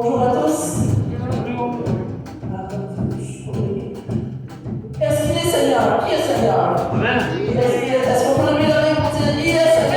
Bonjour à tous. Est-ce qu'il est Seigneur? Qui est Seigneur? Amen. Est-ce qu'on peut lever la main pour dire il est Seigneur?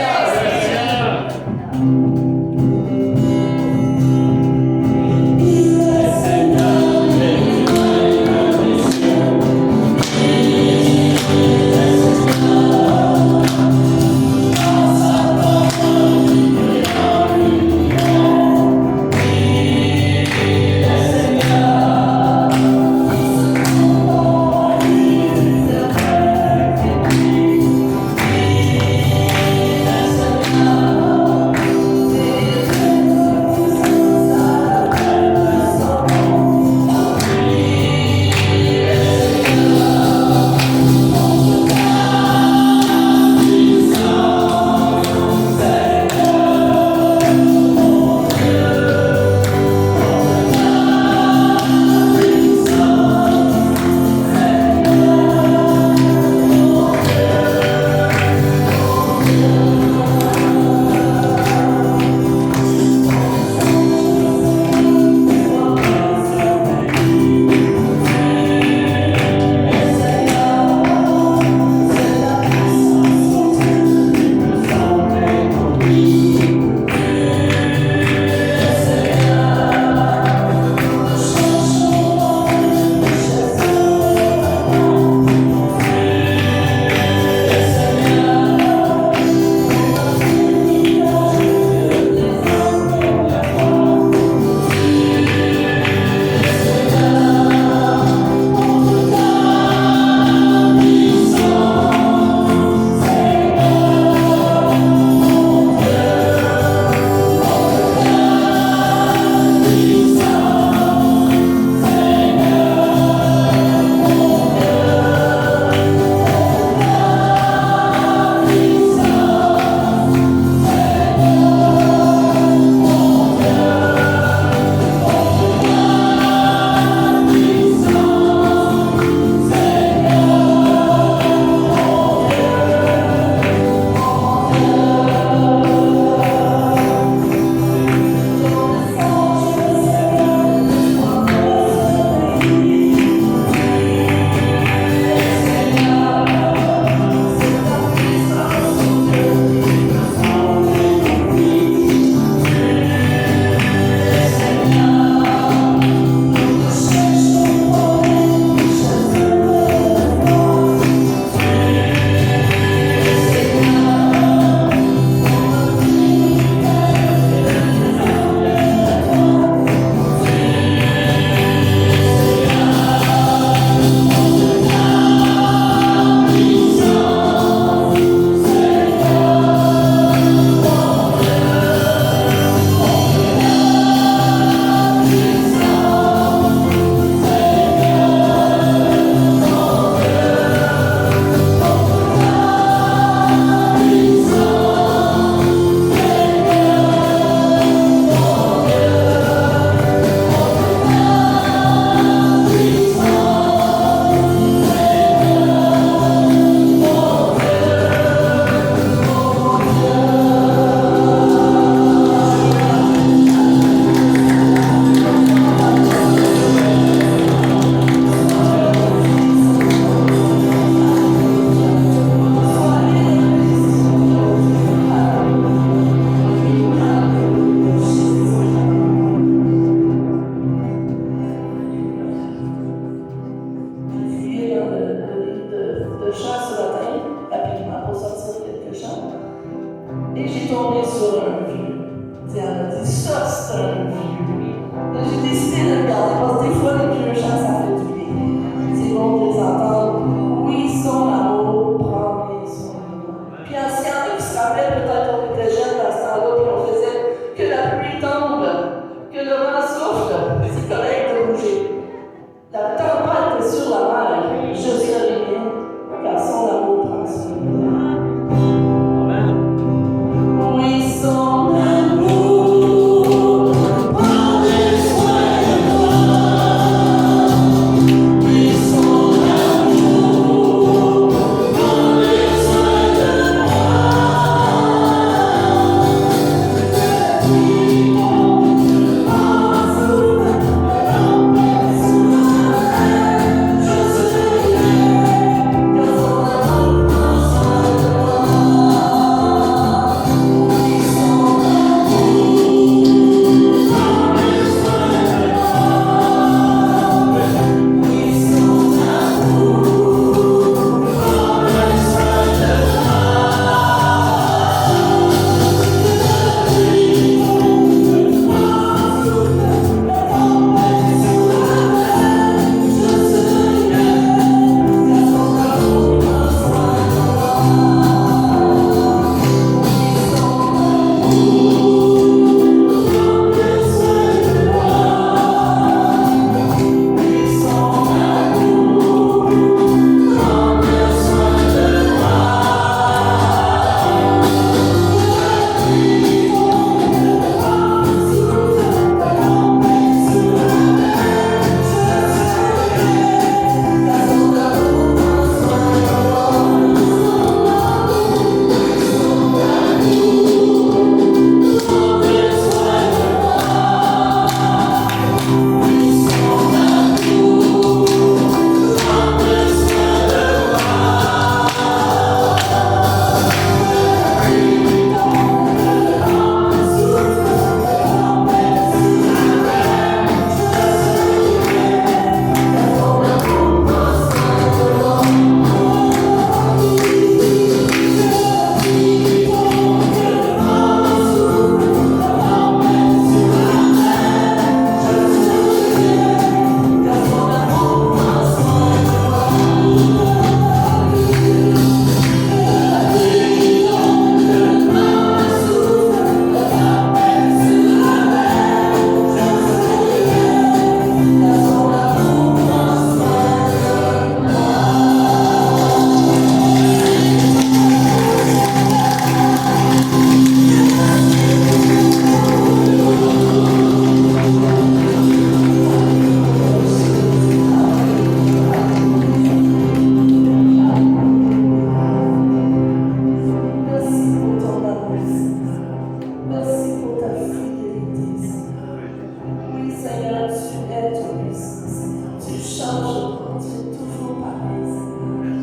changes pas, tu es toujours pareil, Seigneur.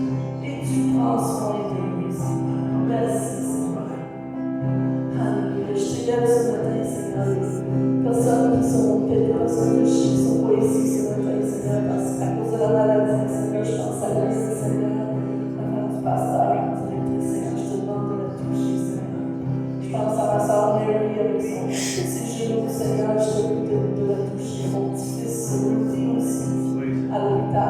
Et tu prends soin de nous, Seigneur. Merci, Seigneur. Alléluia. Je t'élève ce matin, Seigneur. Personnes qui sont des personnes qui ne sont pas ici ce matin, Seigneur, parce qu'à cause de la maladie, Seigneur, je pense à Lise, Seigneur, la femme du pasteur, la directrice, Seigneur, je te demande de la toucher, Seigneur. Je pense à ma soeur Mary avec ses genoux, Seigneur, je te demande de la toucher. Mon petit-fils Rudy aussi, à l'hôpital,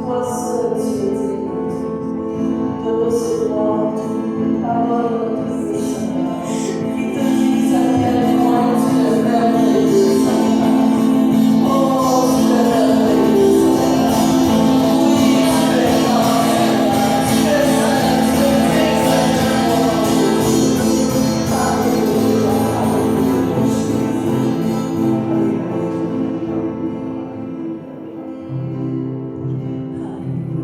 Toi seul, tu es digne de recevoir une parole de notre bouche, Seigneur, qui te dise à quel point tu es merveilleux, Seigneur. Oh, tu es merveilleux, Seigneur. Oui, tu es grand, Seigneur. Tu es saint, tu es digne, Seigneur. Alléluia, alléluia, Jésus. Alléluia.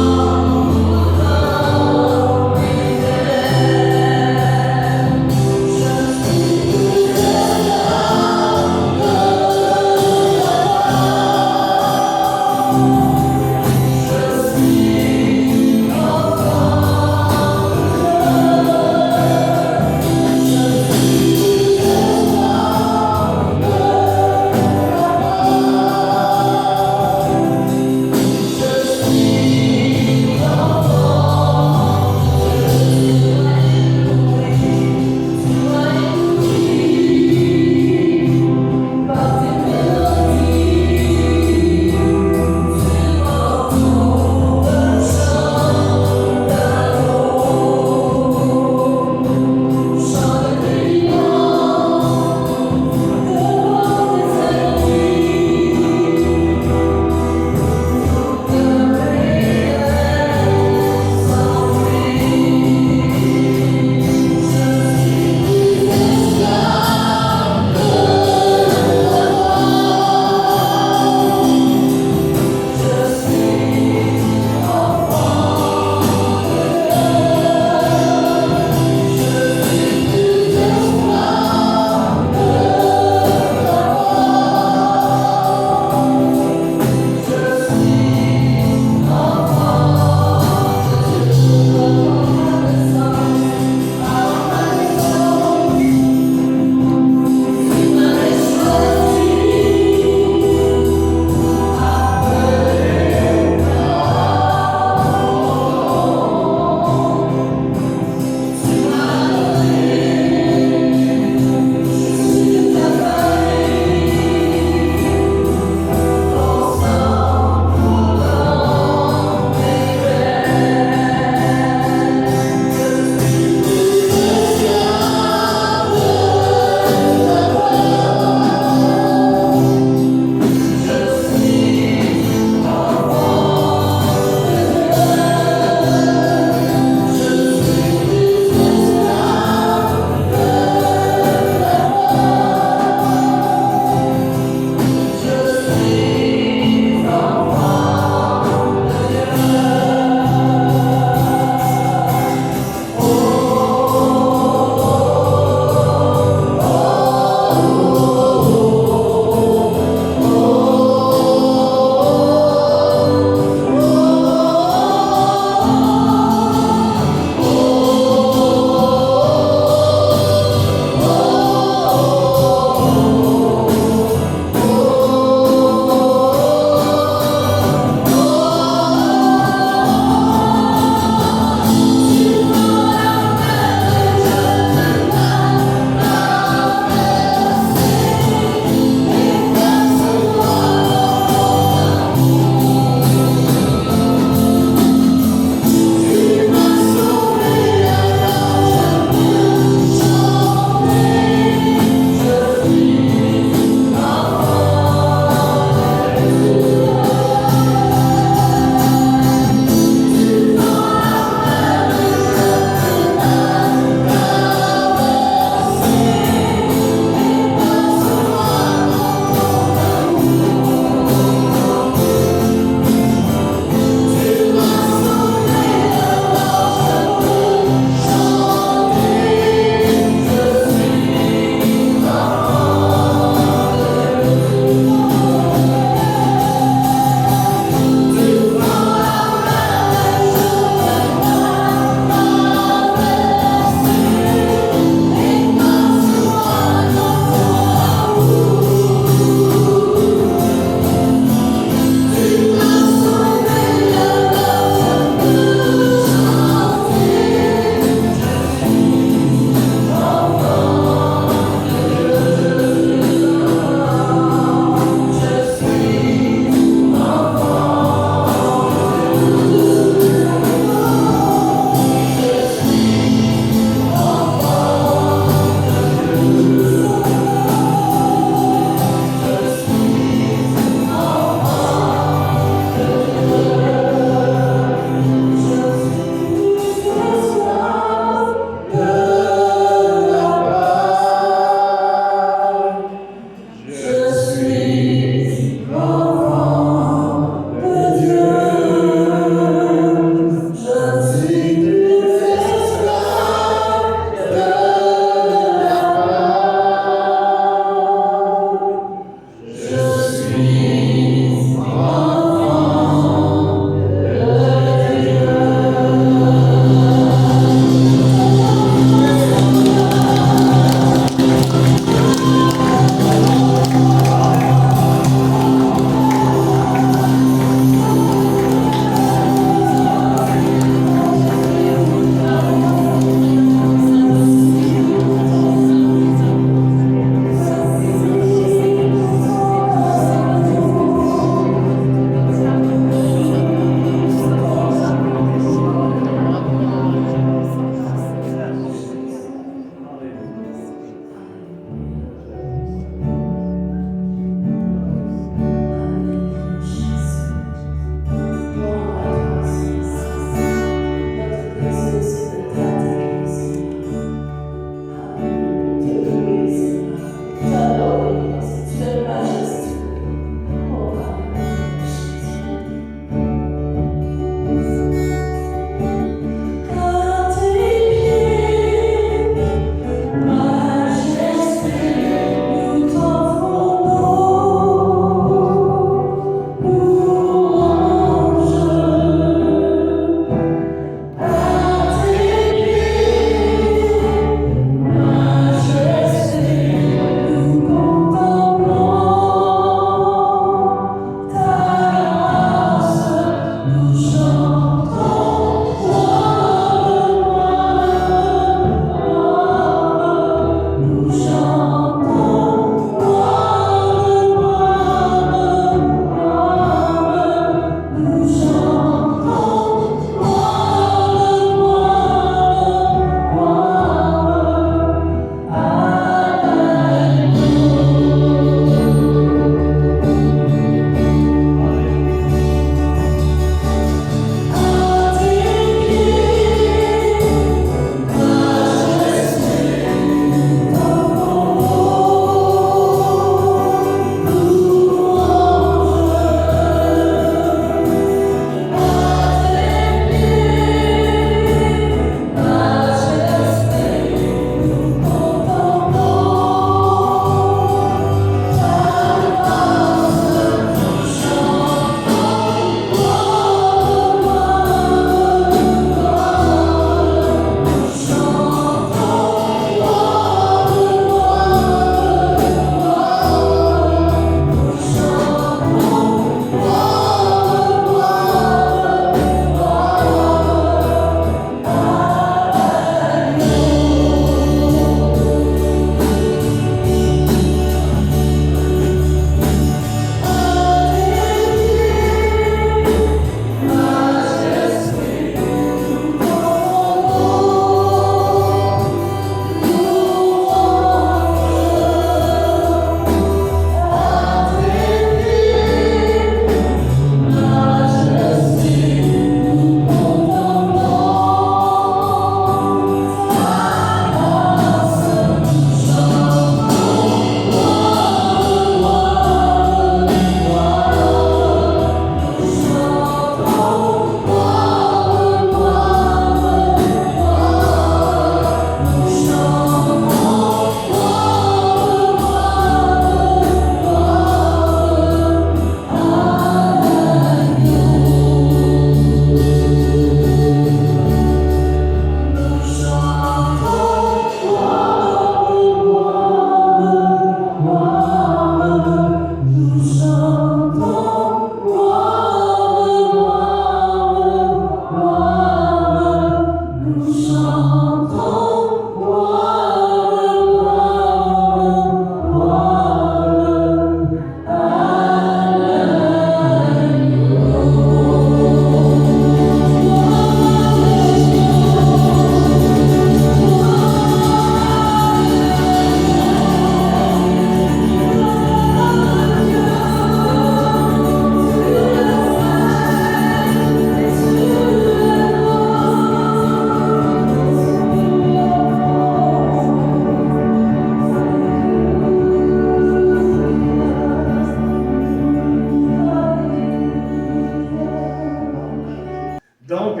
Donc,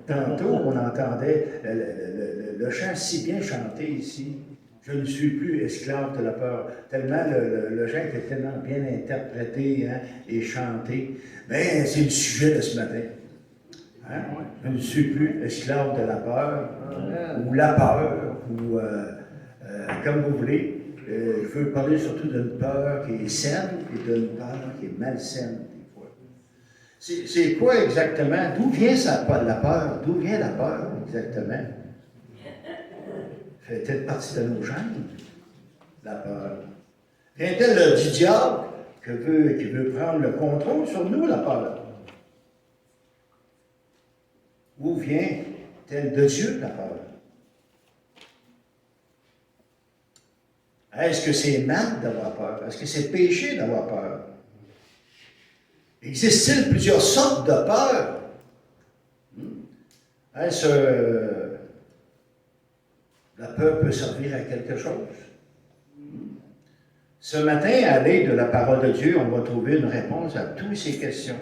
tantôt, on entendait le chant si bien chanté ici. Je ne suis plus esclave de la peur. Tellement le chant était tellement bien interprété, hein, et chanté. Mais c'est le sujet de ce matin. Hein? Je ne suis plus esclave de la peur, ou la peur, ou comme vous voulez. Je veux parler surtout d'une peur qui est saine et d'une peur qui est malsaine, des fois. C'est quoi exactement? D'où vient la peur? D'où vient la peur, exactement? Fait-elle partie de nos gènes, la peur? Vient-elle du diable qui veut prendre le contrôle sur nous, la peur? Où vient-elle de Dieu, la peur? Est-ce que c'est mal d'avoir peur? Est-ce que c'est péché d'avoir peur? Existe-t-il plusieurs sortes de peur? Est-ce la peur peut servir à quelque chose? Ce matin, à l'aide de la parole de Dieu, on va trouver une réponse à toutes ces questions.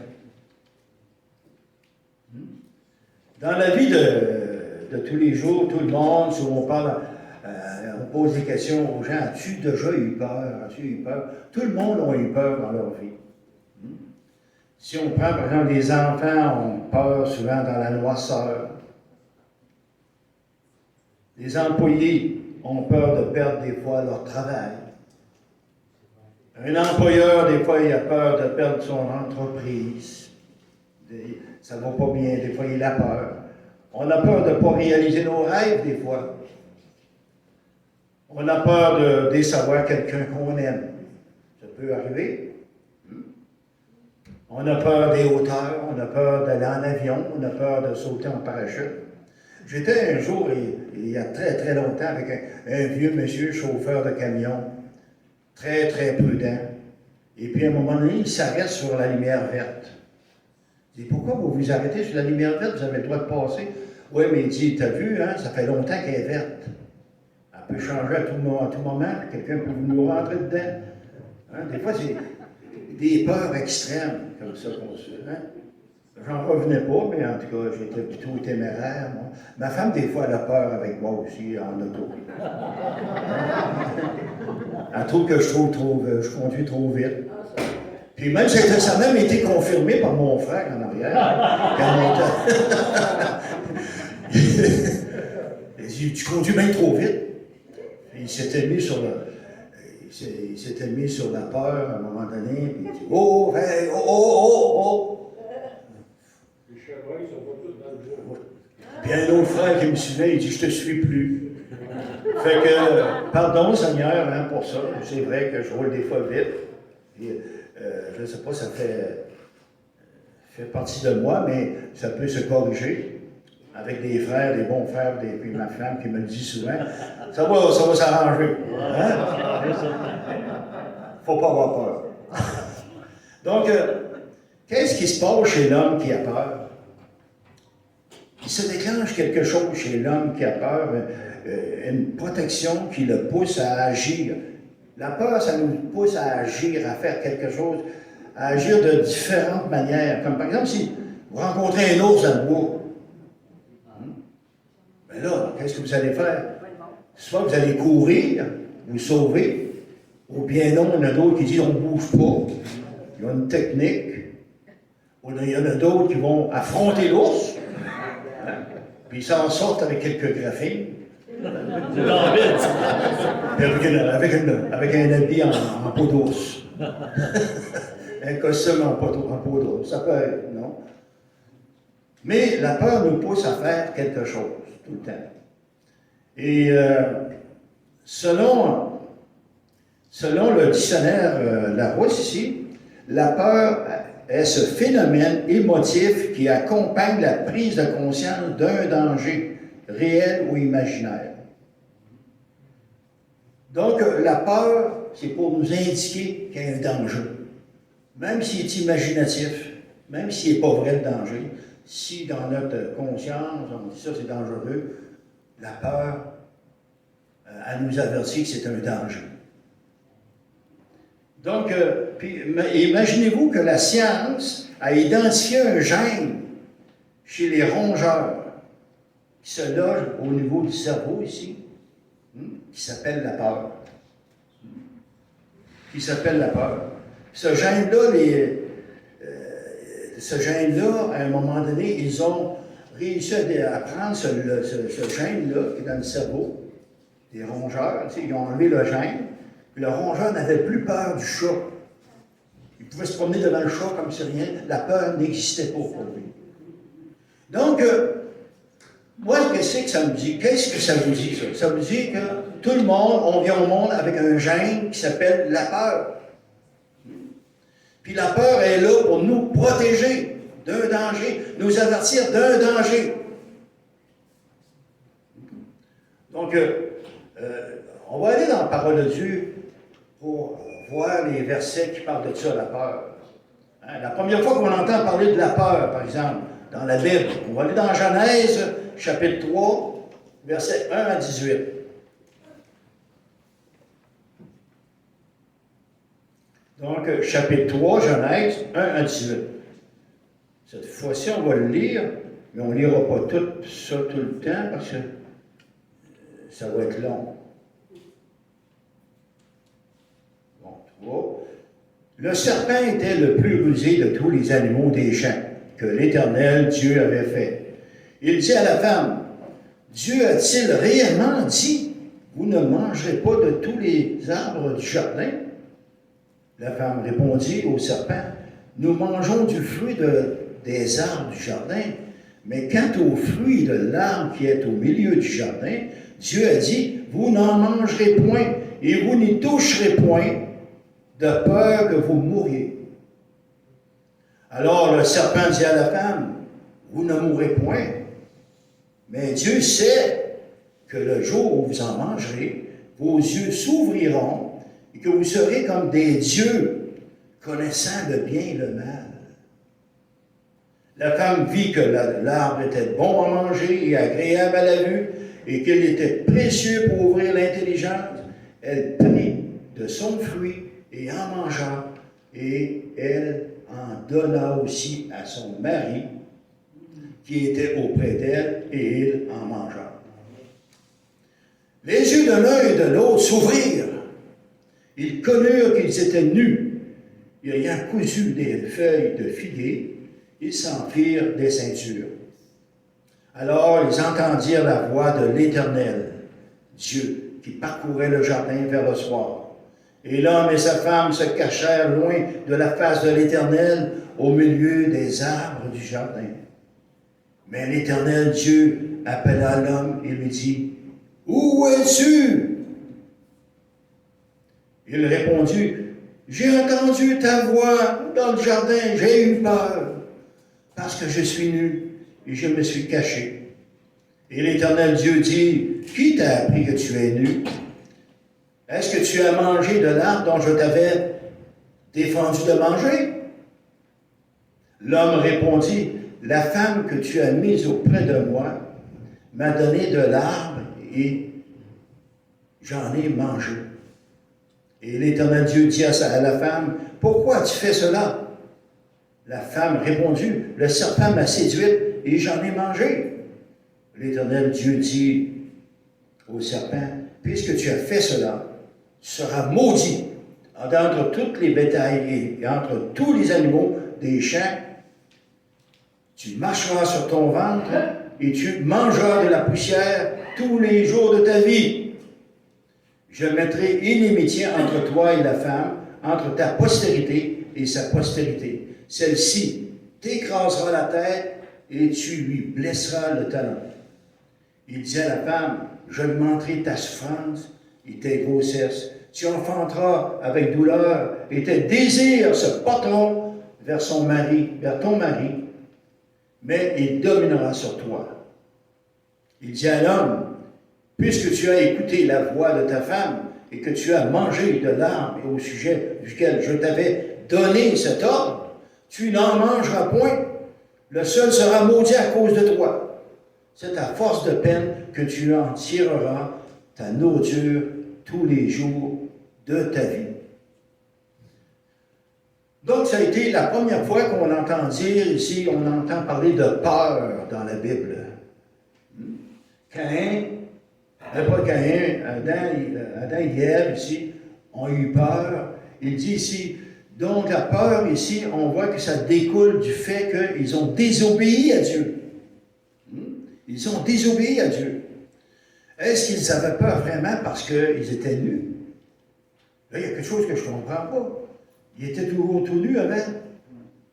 Dans la vie de tous les jours, tout le monde, si on parle, on pose des questions aux gens, as-tu déjà eu peur? As-tu eu peur? Tout le monde a eu peur dans leur vie. Si on prend par exemple les enfants, ont peur souvent dans la noirceur. Les employés ont peur de perdre des fois leur travail. Un employeur, des fois, il a peur de perdre son entreprise. Ça ne va pas bien, des fois, il a peur. On a peur de ne pas réaliser nos rêves, des fois. On a peur de décevoir quelqu'un qu'on aime. Ça peut arriver. On a peur des hauteurs, on a peur d'aller en avion, on a peur de sauter en parachute. J'étais un jour, il y a très très longtemps, avec un vieux monsieur chauffeur de camion, très très prudent. Et puis à un moment donné, il s'arrête sur la lumière verte. Il dit, pourquoi vous vous arrêtez sur la lumière verte? Vous avez le droit de passer. Oui, mais il dit, t'as vu, hein, ça fait longtemps qu'elle est verte. Elle peut changer à tout moment, quelqu'un peut nous rentrer dedans. Hein? Des fois, c'est des peurs extrêmes, comme ça qu'on se fait. Hein? J'en revenais pas, mais en tout cas, j'étais plutôt téméraire, moi. Ma femme, des fois, elle a peur avec moi aussi, en auto. Elle trouve que je conduis trop vite. Puis même, ça a même été confirmé par mon frère en arrière. Il dit, tu conduis bien trop vite. Puis il s'était mis sur la peur à un moment donné, puis il dit, oh, hey, oh, oh, oh, oh. Les chevreuils sont pas tous dans le bois. Puis un autre frère qui me suivait, il dit, je te suis plus. Fait que, pardon Seigneur, hein, pour ça. C'est vrai que je roule des fois vite. Puis, je ne sais pas, ça fait partie de moi, mais ça peut se corriger avec des frères, des bons frères, puis ma femme qui me le dit souvent. Ça va s'arranger. Hein? Faut pas avoir peur. Donc, qu'est-ce qui se passe chez l'homme qui a peur? Il se déclenche quelque chose chez l'homme qui a peur, une protection qui le pousse à agir. La peur, ça nous pousse à agir, à faire quelque chose, à agir de différentes manières. Comme par exemple, si vous rencontrez un ours dans le bois, bien là, qu'est-ce que vous allez faire? Soit vous allez courir, vous sauver, ou bien non, il y en a d'autres qui disent on ne bouge pas. Il y a une technique. Ou il y en a d'autres qui vont affronter l'ours, hein, puis ils s'en sortent avec quelques graphines. Avec un habit en peau d'ours. Un costume en peau d'ours. Ça peut être, non? Mais la peur nous pousse à faire quelque chose, tout le temps. Et selon le dictionnaire Larousse ici, la peur est ce phénomène émotif qui accompagne la prise de conscience d'un danger, réel ou imaginaire. Donc, la peur, c'est pour nous indiquer qu'il y a un danger. Même s'il est imaginatif, même s'il n'est pas vrai le danger, si dans notre conscience, on dit ça c'est dangereux, la peur, elle nous avertit que c'est un danger. Donc, puis, imaginez-vous que la science a identifié un gène chez les rongeurs qui se logent au niveau du cerveau ici, qui s'appelle la peur. Qui s'appelle la peur. Ce gène-là, à un moment donné, ils ont réussi à prendre ce gène-là qui est dans le cerveau, des rongeurs, ils ont enlevé le gène, puis le rongeur n'avait plus peur du chat. Il pouvait se promener devant le chat comme si rien, la peur n'existait pas pour lui. Donc, moi, qu'est-ce que ça me dit? Qu'est-ce que ça vous dit, ça? Ça vous dit que tout le monde, on vient au monde avec un gène qui s'appelle la peur. Puis la peur est là pour nous protéger d'un danger, nous avertir d'un danger. Donc, on va aller dans la parole de Dieu pour voir les versets qui parlent de ça, la peur. Hein, la première fois qu'on entend parler de la peur, par exemple, dans la Bible, on va aller dans Genèse, chapitre 3, versets 1 à 18. Donc, chapitre 3, Genèse, 1 à 18. Cette fois-ci, on va le lire, mais on ne lira pas tout ça tout le temps parce que ça va être long. Bon, 3. Le serpent était le plus rusé de tous les animaux des champs que l'Éternel Dieu avait fait. Il dit à la femme, Dieu a-t-il réellement dit, vous ne mangerez pas de tous les arbres du jardin? La femme répondit au serpent, nous mangeons du fruit des arbres du jardin, mais quant au fruit de l'arbre qui est au milieu du jardin, Dieu a dit, vous n'en mangerez point et vous n'y toucherez point, de peur que vous mouriez. Alors le serpent dit à la femme, vous ne mourrez point, mais Dieu sait que le jour où vous en mangerez, vos yeux s'ouvriront et que vous serez comme des dieux, connaissant le bien et le mal. La femme vit que l'arbre était bon à manger et agréable à la vue, et qu'il était précieux pour ouvrir l'intelligence. Elle prit de son fruit et en mangea, et elle en donna aussi à son mari, qui était auprès d'elle, et il en mangea. Les yeux de l'un et de l'autre s'ouvrirent. Ils connurent qu'ils étaient nus, et ayant cousu des feuilles de figuier, ils s'en firent des ceintures. Alors ils entendirent la voix de l'Éternel, Dieu, qui parcourait le jardin vers le soir. Et l'homme et sa femme se cachèrent loin de la face de l'Éternel, au milieu des arbres du jardin. Mais l'Éternel Dieu appela l'homme et lui dit, « Où es-tu? » Il répondit, « J'ai entendu ta voix dans le jardin, j'ai eu peur, parce que je suis nu et je me suis caché. » Et l'Éternel Dieu dit, « Qui t'a appris que tu es nu? Est-ce que tu as mangé de l'arbre dont je t'avais défendu de manger? » L'homme répondit, « La femme que tu as mise auprès de moi m'a donné de l'arbre et j'en ai mangé. » Et l'Éternel Dieu dit à la femme, « Pourquoi tu fais cela? » La femme répondit, « Le serpent m'a séduite et j'en ai mangé. » L'Éternel Dieu dit au serpent, « Puisque tu as fait cela, tu seras maudit entre toutes les bétails et entre tous les animaux des champs. Tu marcheras sur ton ventre et tu mangeras de la poussière tous les jours de ta vie. Je mettrai inimitié entre toi et la femme, entre ta postérité et sa postérité. Celle-ci t'écrasera la tête et tu lui blesseras le talon. » Il dit à la femme, « J'augmenterai ta souffrance et tes grossesses. Tu enfanteras avec douleur et tes désirs se porteront vers ton mari, mais il dominera sur toi. » Il dit à l'homme, « Puisque tu as écouté la voix de ta femme et que tu as mangé de l'arbre au sujet duquel je t'avais donné cet ordre, tu n'en mangeras point. Le seul sera maudit à cause de toi. C'est à force de peine que tu en tireras ta nourriture tous les jours de ta vie. » Donc, ça a été la première fois qu'on entend dire ici, on entend parler de peur dans la Bible. Caïn, pas Caïn, Adam et Ève ici ont eu peur. Il dit ici, donc la peur ici, on voit que ça découle du fait qu'ils ont désobéi à Dieu. Ils ont désobéi à Dieu. Est-ce qu'ils avaient peur vraiment parce qu'ils étaient nus? Là, il y a quelque chose que je ne comprends pas. Ils étaient toujours tout nus avant.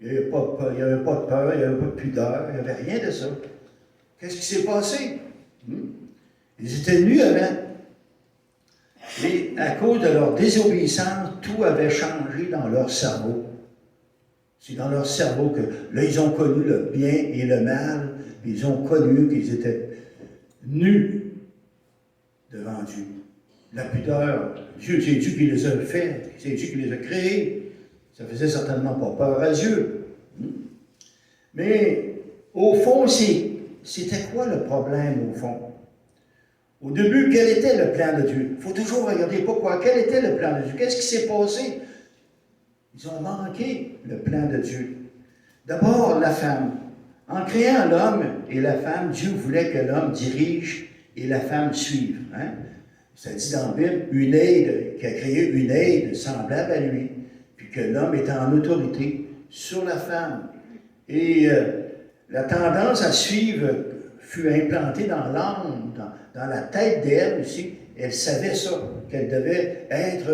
Il n'y avait pas de peur, il n'y avait pas de pudeur, il n'y avait rien de ça. Qu'est-ce qui s'est passé? Ils étaient nus avant. Et à cause de leur désobéissance, tout avait changé dans leur cerveau. C'est dans leur cerveau que, là, ils ont connu le bien et le mal, puis ils ont connu qu'ils étaient nus devant Dieu. La pudeur, Dieu, c'est Dieu qui les a faits, c'est Dieu qui les a créés. Ça faisait certainement pas peur à Dieu. Mais, au fond, c'était quoi le problème, au fond? Au début, quel était le plan de Dieu? Il faut toujours regarder pourquoi. Quel était le plan de Dieu? Qu'est-ce qui s'est passé? Ils ont manqué le plan de Dieu. D'abord, la femme. En créant l'homme et la femme, Dieu voulait que l'homme dirige et la femme suive. Hein? Ça dit dans la Bible, une aide, qui a créé une aide semblable à lui, puis que l'homme était en autorité sur la femme. Et la tendance à suivre fut implantée dans l'âme, dans la tête d'Ève aussi. Elle savait ça, qu'elle devait être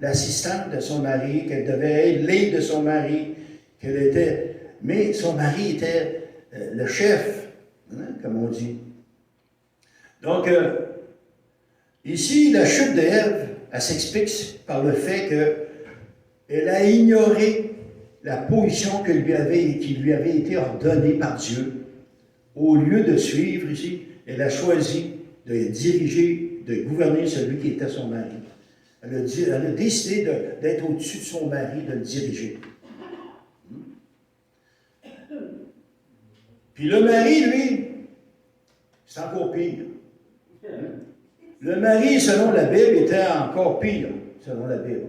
l'assistante de son mari, qu'elle devait être l'aide de son mari, qu'elle était... Mais son mari était le chef, hein, comme on dit. Donc, ici, la chute d'Ève, elle s'explique par le fait qu'elle a ignoré la position qui lui avait été ordonnée par Dieu. Au lieu de suivre ici, elle a choisi de diriger, de gouverner celui qui était son mari. Elle a décidé d'être au-dessus de son mari, de le diriger. Puis le mari, lui, c'est encore pire. Le mari, selon la Bible, était encore pire, selon la Bible.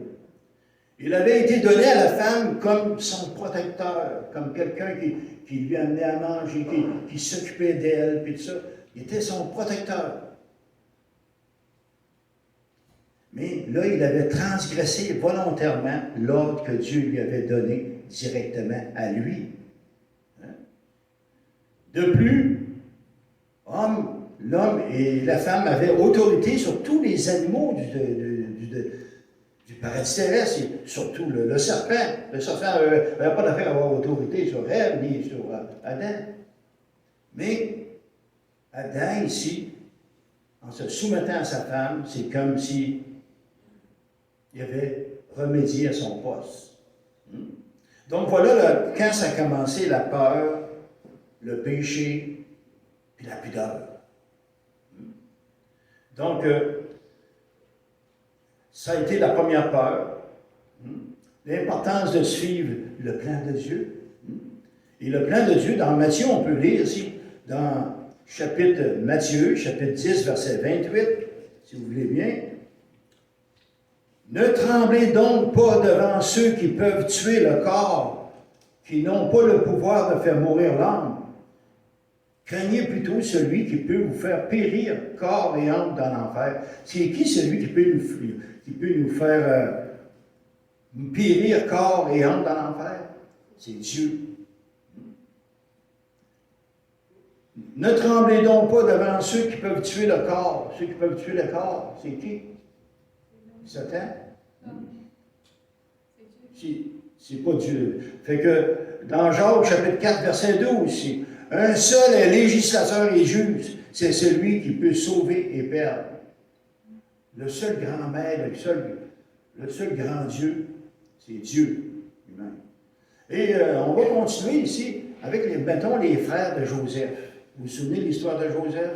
Il avait été donné à la femme comme son protecteur, comme quelqu'un qui lui amenait à manger, qui s'occupait d'elle, puis tout ça. Il était son protecteur. Mais là, il avait transgressé volontairement l'ordre que Dieu lui avait donné directement à lui. De plus, l'homme et la femme avaient autorité sur tous les animaux du paradis terrestre, surtout le serpent. Le serpent n'avait pas d'affaire à avoir autorité sur Ève ni sur Adam. Mais Adam, ici, en se soumettant à sa femme, c'est comme si il avait remédié à son poste. Donc voilà, quand ça a commencé, la peur, le péché, puis la pudeur. Donc, ça a été la première peur. L'importance de suivre le plan de Dieu. Et le plan de Dieu, dans Matthieu, on peut lire ici, dans Matthieu, chapitre 10, verset 28, si vous voulez bien. Ne tremblez donc pas devant ceux qui peuvent tuer le corps, qui n'ont pas le pouvoir de faire mourir l'âme. Craignez plutôt celui qui peut vous faire périr corps et âme dans l'enfer. C'est qui celui qui peut nous faire périr corps et âme dans l'enfer? C'est Dieu. Ne tremblez donc pas devant ceux qui peuvent tuer le corps. Ceux qui peuvent tuer le corps, c'est qui? Satan? C'est pas Dieu. Fait que dans Jacques, chapitre 4, verset 12 aussi, un seul est législateur et juge, c'est celui qui peut sauver et perdre. Le seul grand maître, le seul grand Dieu, c'est Dieu lui-même. Et on va continuer ici avec, mettons, les frères de Joseph. Vous vous souvenez de l'histoire de Joseph?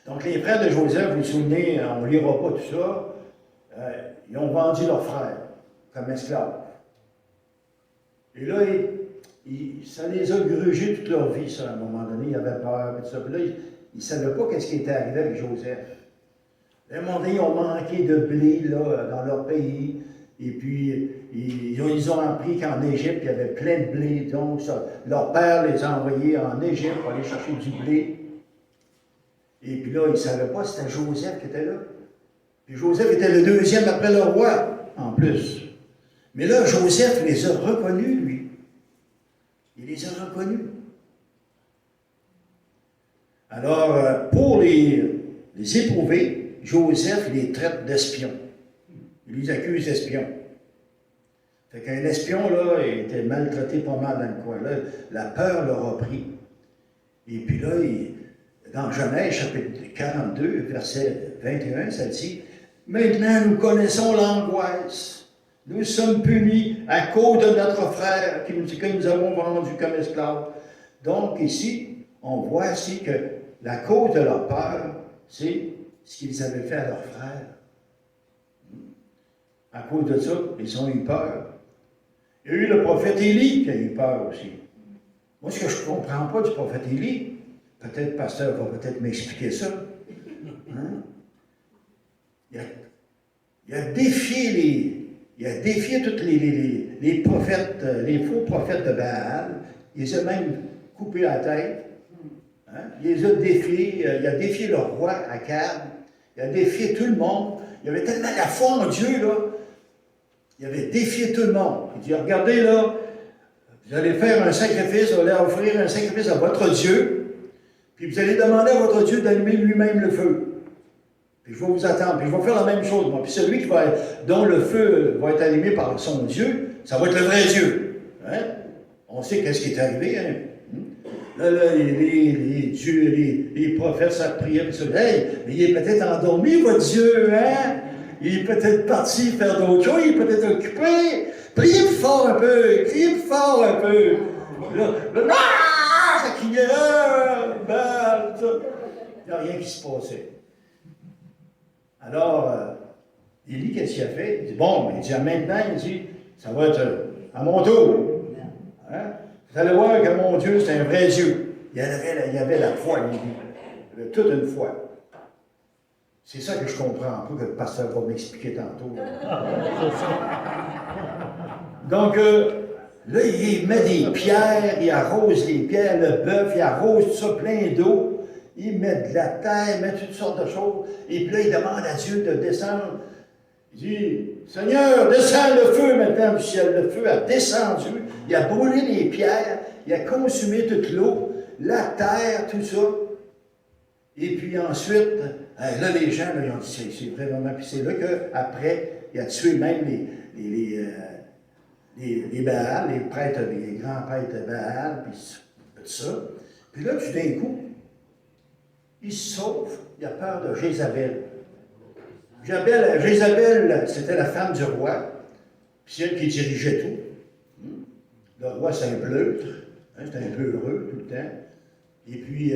Donc, les frères de Joseph, vous vous souvenez, on ne lira pas tout ça, ils ont vendu leurs frères comme esclaves. Et là, ça les a grugés toute leur vie, ça, à un moment donné. Ils avaient peur, et tout ça. Puis là, ils ne savaient pas ce qui était arrivé avec Joseph. À un moment donné, ils ont manqué de blé là, dans leur pays. Et puis, ils ont appris qu'en Égypte, il y avait plein de blé. Donc, leur père les a envoyés en Égypte pour aller chercher du blé. Et puis là, ils ne savaient pas, c'était Joseph qui était là. Puis Joseph était le deuxième après le roi, en plus. Mais là, Joseph les a reconnus, lui. Il les a reconnus. Alors, pour les éprouver, Joseph les traite d'espions. Il les accuse d'espions. Fait qu'un espion, là, était maltraité pas mal dans le coin. Là, la peur l'aura pris. Et puis là, dans Genèse, chapitre 42, verset 21, ça dit « Maintenant, nous connaissons l'angoisse. Nous sommes punis à cause de notre frère que nous avons vendu comme esclave. » Donc, ici, on voit ici que la cause de leur peur, c'est ce qu'ils avaient fait à leur frère. À cause de ça, ils ont eu peur. Il y a eu le prophète Élie qui a eu peur aussi. Moi, ce que je ne comprends pas du prophète Élie, peut-être le pasteur va peut-être m'expliquer ça. Hein? Il a défié tous les prophètes, les faux prophètes de Baal. Il les a même coupés la tête. Hein? Il les a défiés. Il a défié le roi Akab. Il a défié tout le monde. Il avait tellement la foi en Dieu, là. Il avait défié tout le monde. Il dit, regardez là, vous allez faire un sacrifice, vous allez offrir un sacrifice à votre Dieu, puis vous allez demander à votre Dieu d'allumer lui-même le feu. Puis je vais vous attendre, puis je vais faire la même chose, moi. Puis celui dont le feu va être allumé par son Dieu, ça va être le vrai Dieu. Hein? On sait qu'est-ce qui est arrivé. Hein? Là, les dieux, les prophètes, ça priait, puis ça, hey, mais il est peut-être endormi, votre Dieu, hein? Il est peut-être parti faire d'autres choses, il est peut-être occupé. Priez plus fort un peu, criez plus fort un peu. Là, ça criait, ça. Il n'y a rien qui se passait. Alors, Élie, qu'est-ce qu'il a fait? Il dit, bon, il dit, maintenant, il dit, ça va être à mon tour. Hein? Vous allez voir que mon Dieu, c'est un vrai Dieu. Il y avait la foi, Élie. Il y avait toute une foi. C'est ça que je comprends pas, que le pasteur va m'expliquer tantôt. Donc, là, il met des pierres, il arrose les pierres, le bœuf, il arrose tout ça plein d'eau, il met de la terre, il met toutes sortes de choses, et puis là, il demande à Dieu de descendre. Il dit, Seigneur, descends le feu maintenant du ciel. Le feu a descendu, il a brûlé les pierres, il a consumé toute l'eau, la terre, tout ça. Et puis ensuite, là, les gens, là, ils ont dit, c'est vraiment... Puis c'est là qu'après, il a tué même les Baals, les prêtres, les grands prêtres de Baal, puis tout ça. Puis là, tout d'un coup, il se sauve, il a peur de Jézabel. Jézabel, c'était la femme du roi, puis c'est elle qui dirigeait tout. Le roi, c'est un bleutre, hein, c'est un peu heureux tout le temps. Et puis,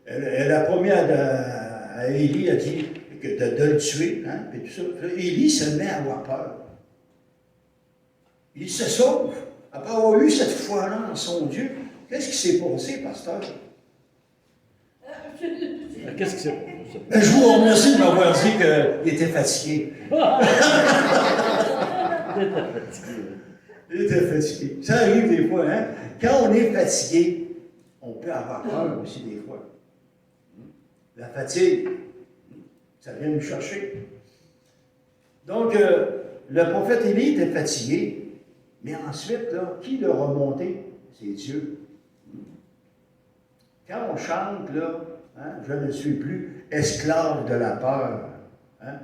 elle a promis à Élie, elle a dit de le tuer, hein, puis tout ça. Élie se met à avoir peur. Il se sauve. Après avoir eu cette foi-là en son Dieu, qu'est-ce qui s'est passé, pasteur? Qu'est-ce qui s'est passé? Je vous remercie de m'avoir dit qu'il était fatigué. Il était fatigué. Ça arrive des fois, hein? Quand on est fatigué, on peut avoir peur aussi des fois. La fatigue, ça vient nous chercher. Donc, le prophète Élie était fatigué, mais ensuite, là, qui l'a remonté? C'est Dieu. Quand on chante, là, hein, je ne suis plus esclave de la peur. Hein?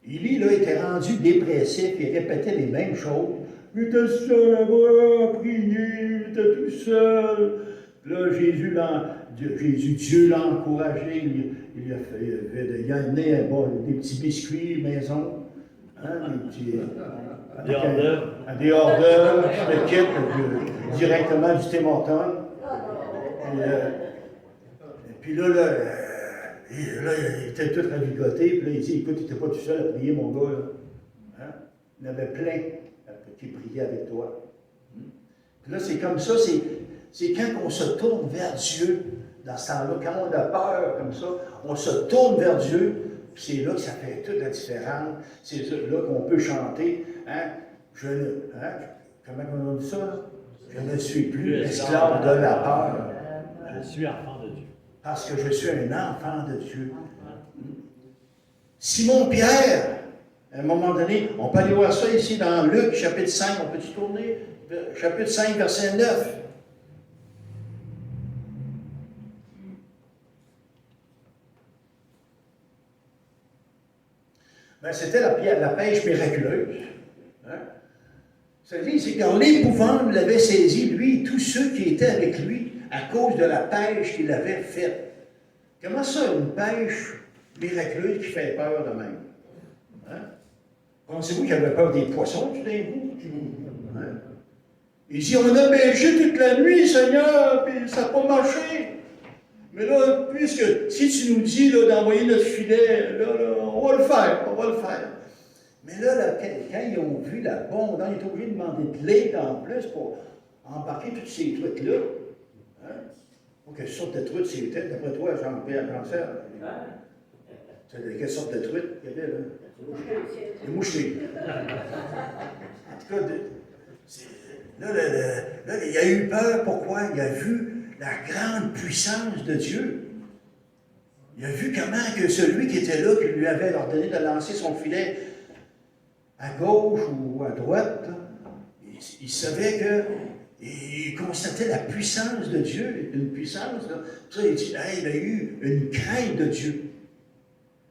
Élie, là, était rendu dépressif, il répétait les mêmes choses. Il était seul là-bas à prier, il était tout seul. Là, Dieu l'a encouragé, il a amené des petits biscuits maison, hein, des hors d'œuvre, le kit directement du Tim Hortons. Et puis là, il était tout ravigoté, puis là, il dit, écoute, tu n'étais pas tout seul à prier, mon gars, là. Hein? Il y en avait plein qui priaient avec toi. Puis là, c'est comme ça, c'est quand on se tourne vers Dieu, dans ce temps-là, quand on a peur comme ça, on se tourne vers Dieu, puis c'est là que ça fait toute la différence. C'est là qu'on peut chanter, hein? Je ne, hein, comment on dit ça? Là? Je ne suis plus esclave de la peur. Je suis enfant de Dieu. Parce que je suis un enfant de Dieu. Simon-Pierre, à un moment donné, on peut aller voir ça ici dans Luc, chapitre 5, on peut-tu tourner? Chapitre 5, verset 9. Ben, c'était la pêche miraculeuse. Hein? Ça dit, c'est quand l'épouvante l'avait saisi, lui, et tous ceux qui étaient avec lui, à cause de la pêche qu'il avait faite. Comment ça, une pêche miraculeuse qui fait peur de même? Hein? Pensez-vous qu'il avait peur des poissons tout d'un coup? Hein? Il dit, on a pêché toute la nuit, Seigneur, puis ça n'a pas marché. Mais là, puisque, si tu nous dis d'envoyer notre filet, là, on va le faire, on va le faire. Mais là, quand ils ont vu la bombe, ils étaient obligés de demander de l'aide en plus pour embarquer toutes ces trucs-là. Hein? Pour quelle sorte de trucs c'était, d'après toi, Jean-Pierre Cancer? Quelle sorte de trucs qu'il y avait là? Des mouchés. En tout cas, là, il a eu peur, pourquoi? Il a vu la grande puissance de Dieu. Il a vu comment que celui qui était là, qui lui avait ordonné de lancer son filet à gauche ou à droite, il savait que, il constatait la puissance de Dieu, une puissance, là. Ça, il dit, hey, il a eu une crainte de Dieu.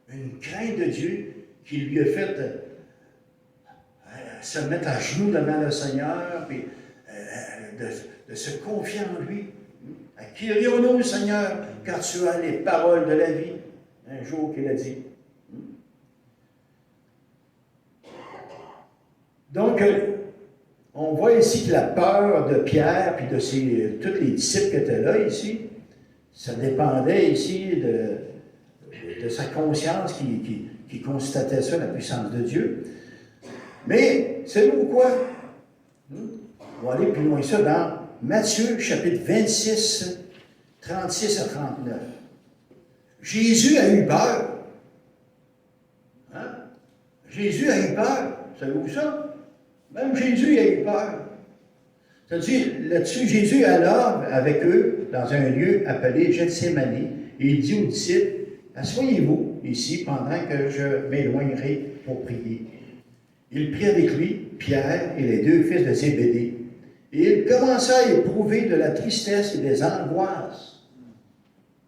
Une crainte de Dieu qui lui a fait se mettre à genoux devant le Seigneur, puis de se confier en lui. À qui irions-nous, Seigneur, car tu as les paroles de la vie? Un jour qu'il a dit. Donc, on voit ici que la peur de Pierre, puis de tous les disciples qui étaient là ici, ça dépendait ici de sa conscience qui constatait ça, la puissance de Dieu. Mais, savez-vous quoi? On va aller plus loin ça dans Matthieu, chapitre 26, 36 à 39. Jésus a eu peur. Hein? Jésus a eu peur. Savez-vous ça? Même Jésus a eu peur. C'est-à-dire, là-dessus, Jésus alla avec eux dans un lieu appelé Gethsémani, et il dit aux disciples, asseyez-vous ici pendant que je m'éloignerai pour prier. Il prit avec lui Pierre et les deux fils de Zébédée. Et il commença à éprouver de la tristesse et des angoisses.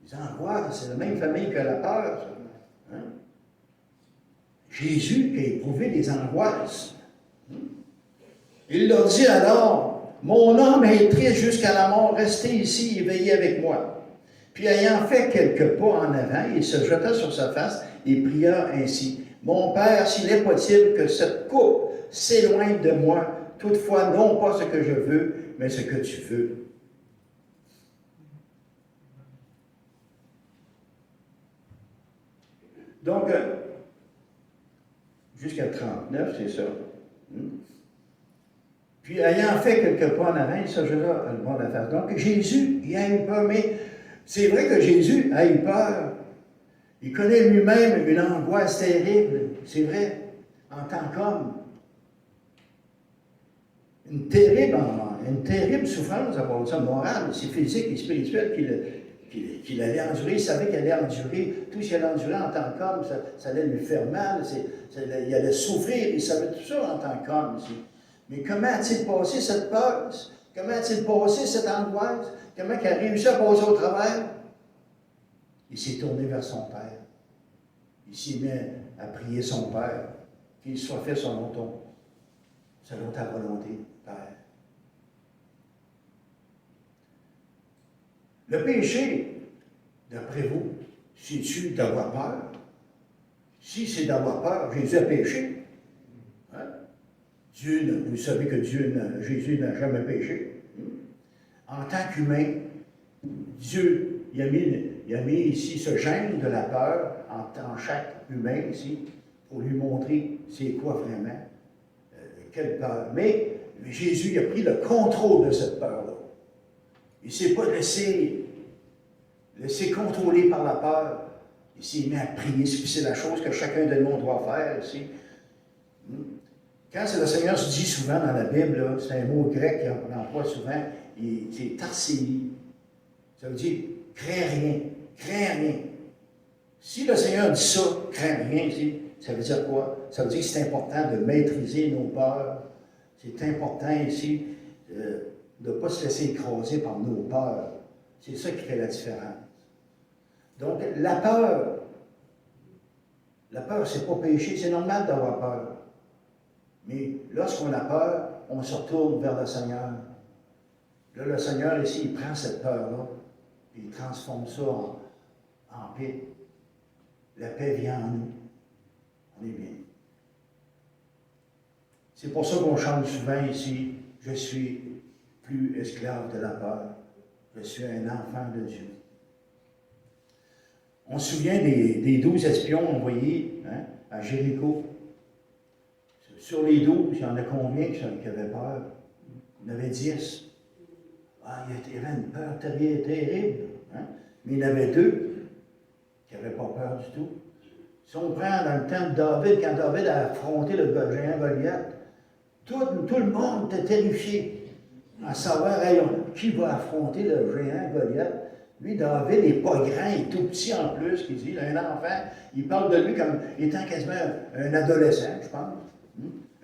Les angoisses, c'est la même famille que la peur. Ça. Hein? Jésus qui a éprouvé des angoisses. Il leur dit alors, mon âme est triste jusqu'à la mort, restez ici et veillez avec moi. Puis ayant fait quelques pas en avant, il se jeta sur sa face et pria ainsi, mon Père, s'il est possible que cette coupe s'éloigne de moi, toutefois, non pas ce que je veux, mais ce que tu veux. Donc, jusqu'à 39, c'est ça. Puis, ayant fait quelques pas en avant, il se jeta le bon de la face. Donc, Jésus, il a eu peur, mais c'est vrai que Jésus a eu peur. Il connaît lui-même une angoisse terrible, c'est vrai, en tant qu'homme. Une terrible souffrance à part ça, morale, c'est physique et spirituel qu'il allait endurer. Il savait qu'il allait endurer. Tout ce qu'il allait endurer en tant qu'homme, ça allait lui faire mal. Il allait souffrir. Il savait tout ça en tant qu'homme aussi. Mais comment a-t-il passé cette peur? Comment a-t-il passé cette angoisse? Comment il a réussi à passer au travers? Il s'est tourné vers son Père. Il s'est mis à prier son Père, qu'il soit fait selon ta volonté, Père. Le péché, d'après vous, c'est-tu d'avoir peur? Si c'est d'avoir peur, Jésus a péché. Hein? Vous savez que Jésus n'a jamais péché. En tant qu'humain, Dieu, il a mis ici ce gène de la peur en chaque humain ici, pour lui montrer c'est quoi vraiment, quelle peur. Mais Jésus a pris le contrôle de cette peur-là. Il ne s'est pas laissé contrôler par la peur. Il s'est mis à prier. C'est la chose que chacun de nous doit faire ici. Quand le Seigneur se dit souvent dans la Bible, là, c'est un mot grec qu'on emploie souvent, c'est tarséi. Ça veut dire crains rien, crains rien. Si le Seigneur dit ça, crains rien, ici, ça veut dire quoi? Ça veut dire que c'est important de maîtriser nos peurs. C'est important ici de ne pas se laisser écraser par nos peurs. C'est ça qui fait la différence. Donc, la peur, c'est pas péché, c'est normal d'avoir peur. Mais lorsqu'on a peur, on se retourne vers le Seigneur. Là, le Seigneur, ici, il prend cette peur-là, et il transforme ça en paix. La paix vient en nous. On est bien. C'est pour ça qu'on chante souvent ici, « Je suis plus esclave de la peur. Je suis un enfant de Dieu. » On se souvient des 12 espions envoyés à Jéricho. Sur les 12, il y en a combien qui avaient peur? Il y en avait 10. Ah, il y avait une peur terrible. Mais il y en avait 2 qui n'avaient pas peur du tout. Si on prend dans le temps de David, quand David a affronté le géant Goliath, tout le monde était terrifié à savoir qui va affronter le géant Goliath. Lui, David n'est pas grand, il est tout petit en plus, il dit, un enfant, il parle de lui comme étant quasiment un adolescent, je pense.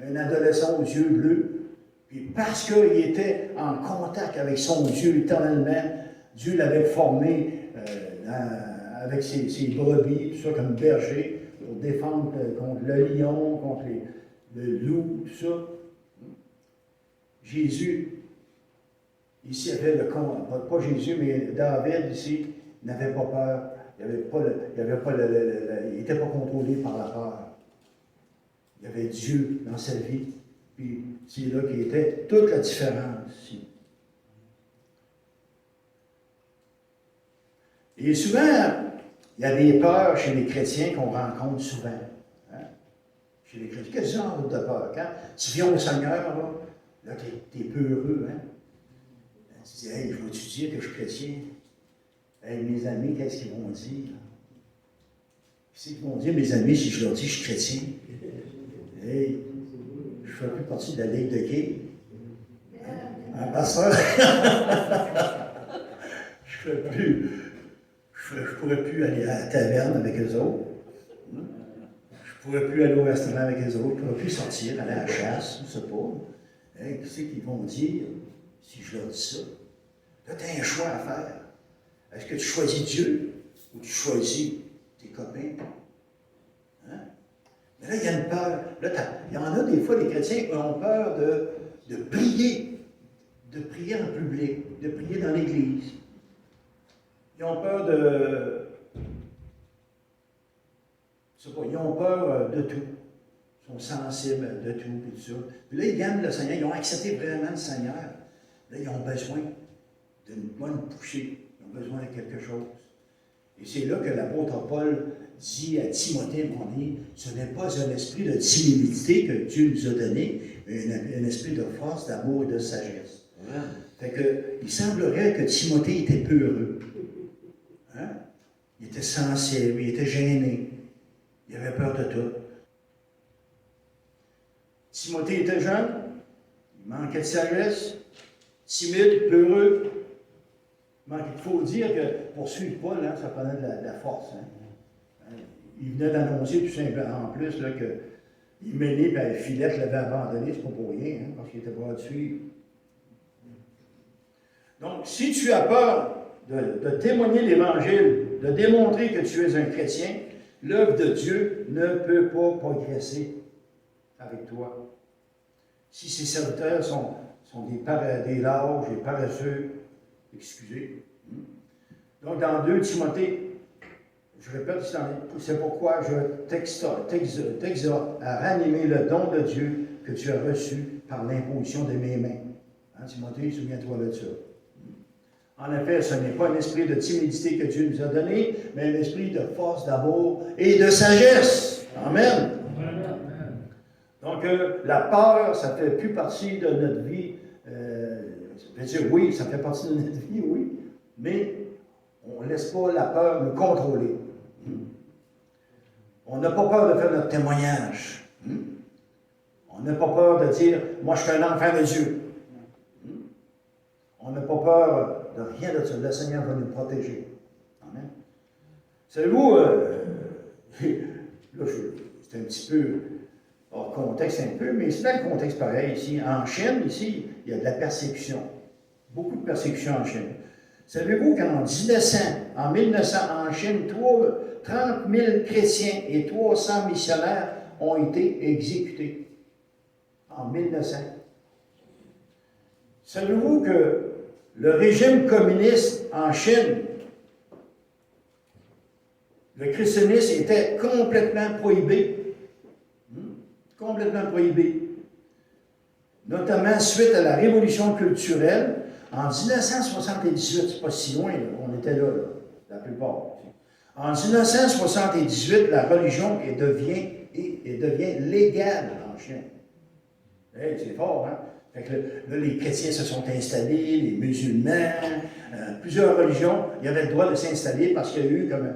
Un adolescent aux yeux bleus. Puis parce qu'il était en contact avec son Dieu éternellement, Dieu l'avait formé avec ses brebis, tout ça, comme berger, pour défendre contre le lion, contre le loup, tout ça. Jésus, ici, avait pas Jésus, mais David, ici, n'avait pas peur. Il n'était pas contrôlé par la peur. Il y avait Dieu dans sa vie. Puis c'est là qui était toute la différence ici. Et souvent, il y a des peurs chez les chrétiens qu'on rencontre souvent. Chez les chrétiens. Quel genre de peur? Quand tu viens au Seigneur, là tu es peu heureux. Tu dis, hey, je vais étudier que je suis chrétien. Hey, mes amis, qu'est-ce qu'ils vont dire? Qu'est-ce qu'ils vont dire, mes amis, si je leur dis que je suis chrétien? Hey, je ne fais plus partie de la Ligue de quai. Un pasteur. Je ne pourrais plus aller à la taverne avec eux autres. Je ne pourrais plus aller au restaurant avec eux autres. Je ne pourrais plus sortir, aller à la chasse, je ne sais pas. Hey, qu'est-ce qu'ils vont dire si je leur dis ça? Là, tu as un choix à faire. Est-ce que tu choisis Dieu ou tu choisis tes copains? Mais là, il y a une peur. Là, il y en a des fois, les chrétiens qui ont peur de prier en public, de prier dans l'Église. Ils ont peur ils ont peur de tout. Ils sont sensibles de tout et tout ça. Puis là, ils viennent le Seigneur, ils ont accepté vraiment le Seigneur. Là, ils ont besoin d'une bonne poussée. Ils ont besoin de quelque chose. Et c'est là que l'apôtre Paul dit à Timothée, mon ami, ce n'est pas un esprit de timidité que Dieu nous a donné, mais un esprit de force, d'amour et de sagesse. Fait que, il semblerait que Timothée était peu heureux. Il était sensible, il était gêné. Il avait peur de tout. Timothée était jeune, il manquait de sagesse, timide, peureux. Il faut dire que pour suivre Paul, ça prenait de la force. Il venait d'annoncer tout simplement en plus là, que Hyménée et Philette l'avaient abandonné, c'est pas pour rien, parce qu'il était pas à suivre. Donc, si tu as peur de témoigner l'Évangile, de démontrer que tu es un chrétien, l'œuvre de Dieu ne peut pas progresser avec toi. Si ses serviteurs sont des lâches, des paresseux, excusez. Donc, dans 2 Timothée, je répète, c'est pourquoi je t'exhorte à ranimer le don de Dieu que tu as reçu par l'imposition de mes mains. Timothée, souviens-toi de ça. En effet, ce n'est pas un esprit de timidité que Dieu nous a donné, mais un esprit de force, d'amour et de sagesse. Amen. Donc, la peur, ça ne fait plus partie de notre vie. Je veux dire, oui, ça fait partie de notre vie, oui, mais on ne laisse pas la peur nous contrôler. On n'a pas peur de faire notre témoignage. On n'a pas peur de dire, moi je suis un enfant de Dieu. On n'a pas peur de rien de ça. Le Seigneur va nous protéger. Amen. Savez-vous, là, c'est un petit peu hors contexte un peu, mais c'est dans le contexte pareil ici. En Chine, ici, il y a de la persécution. Beaucoup de persécution en Chine. Savez-vous qu'en 1900, en Chine, 30 000 chrétiens et 300 missionnaires ont été exécutés. En 1900. Savez-vous que le régime communiste en Chine, le christianisme était complètement prohibé? Complètement prohibé. Notamment suite à la révolution culturelle. En 1978, c'est pas si loin, là, on était là, la plupart. En 1978, la religion devient légale en Chine. Hey, c'est fort, hein? Fait que là, les chrétiens se sont installés, les musulmans, plusieurs religions, il y avait le droit de s'installer parce qu'il y a eu comme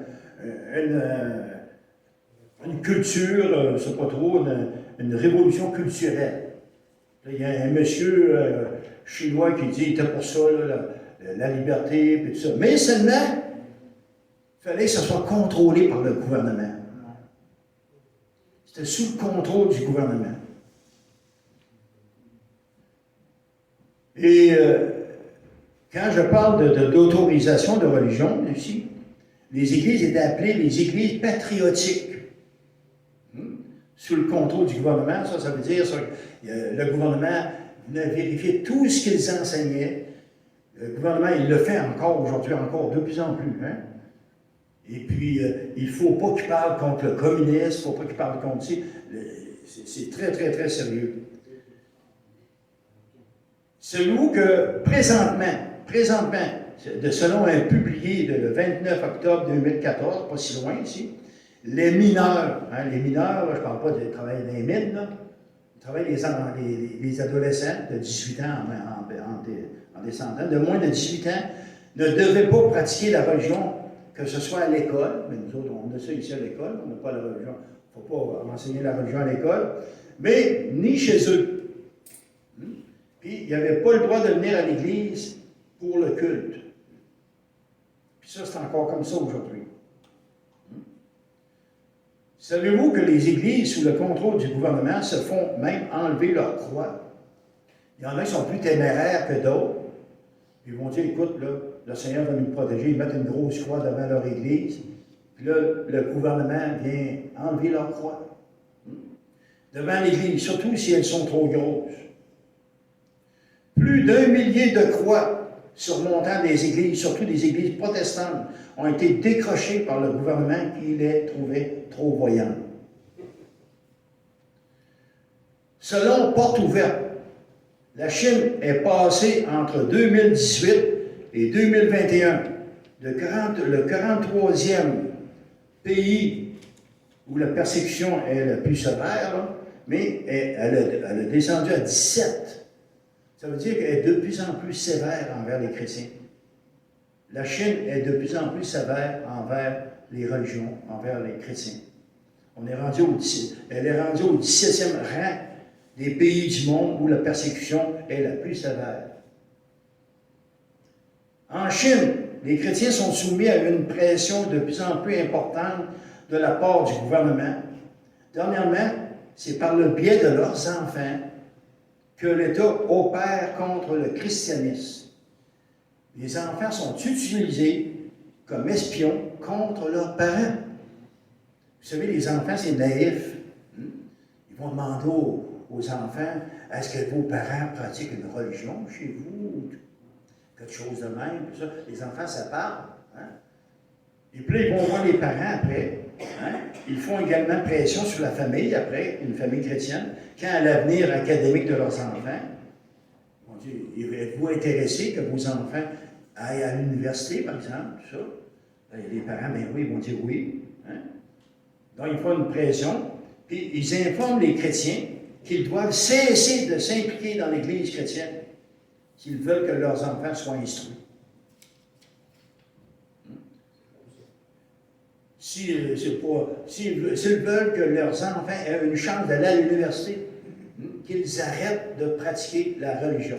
une culture, je ne sais pas trop, une révolution culturelle. Là, il y a un monsieur chinois qui dit qu'il était pour ça, là, la liberté, et tout ça. Mais seulement, il fallait que ce soit contrôlé par le gouvernement. C'était sous le contrôle du gouvernement. Et quand je parle d'autorisation de religion, ici, les églises étaient appelées les églises patriotiques. Sous le contrôle du gouvernement, ça veut dire que le gouvernement venait vérifier tout ce qu'ils enseignaient. Le gouvernement, il le fait encore aujourd'hui, encore de plus en plus. Hein? Et puis, il ne faut pas qu'il parle contre le communisme, il ne faut pas qu'il parle contre ça. C'est très, très, très sérieux. Savez-vous que présentement, selon un publié le 29 octobre 2014, pas si loin ici, les mineurs, je ne parle pas de travailler dans les mines, là, ils travaillent les adolescents de 18 ans en descendant, de moins de 18 ans, ne devaient pas pratiquer la religion, que ce soit à l'école, mais nous autres, on a ça ici à l'école, on n'a pas la religion, il ne faut pas enseigner la religion à l'école, mais ni chez eux. Puis, il n'y avait pas le droit de venir à l'église pour le culte. Puis ça, c'est encore comme ça aujourd'hui. Savez-vous que les églises, sous le contrôle du gouvernement, se font même enlever leur croix? Il y en a qui sont plus téméraires que d'autres. Ils vont dire, écoute, là, le Seigneur va nous protéger, ils mettent une grosse croix devant leur église. Puis là, le gouvernement vient enlever leur croix. Devant l'église, surtout si elles sont trop grosses. Plus d'1 millier de croix surmontant des églises, surtout des églises protestantes, ont été décrochées par le gouvernement qui les trouvait trop voyantes. Selon Porte Ouverte, la Chine est passée entre 2018 et 2021 le 43e pays où la persécution est la plus sévère, là, mais elle a descendu à 17. Ça veut dire qu'elle est de plus en plus sévère envers les chrétiens. La Chine est de plus en plus sévère envers les religions, envers les chrétiens. Elle est rendue au 17e rang des pays du monde où la persécution est la plus sévère. En Chine, les chrétiens sont soumis à une pression de plus en plus importante de la part du gouvernement. Dernièrement, c'est par le biais de leurs enfants que l'État opère contre le christianisme. Les enfants sont utilisés comme espions contre leurs parents. Vous savez, les enfants, c'est naïf. Ils vont demander aux enfants, est-ce que vos parents pratiquent une religion chez vous? Quelque chose de même. Tout ça. Les enfants, ça parle. Hein? Et puis là, ils vont voir les parents après. Hein? Ils font également pression sur la famille après, une famille chrétienne, quant à l'avenir académique de leurs enfants. Ils vont dire, êtes-vous intéressé que vos enfants aillent à l'université, par exemple, tout ça? Ben, les parents, bien oui, ils vont dire oui. Hein? Donc, ils font une pression, puis ils informent les chrétiens qu'ils doivent cesser de s'impliquer dans l'Église chrétienne, s'ils veulent que leurs enfants soient instruits. S'ils veulent que leurs enfants aient une chance d'aller à l'université, qu'ils arrêtent de pratiquer la religion.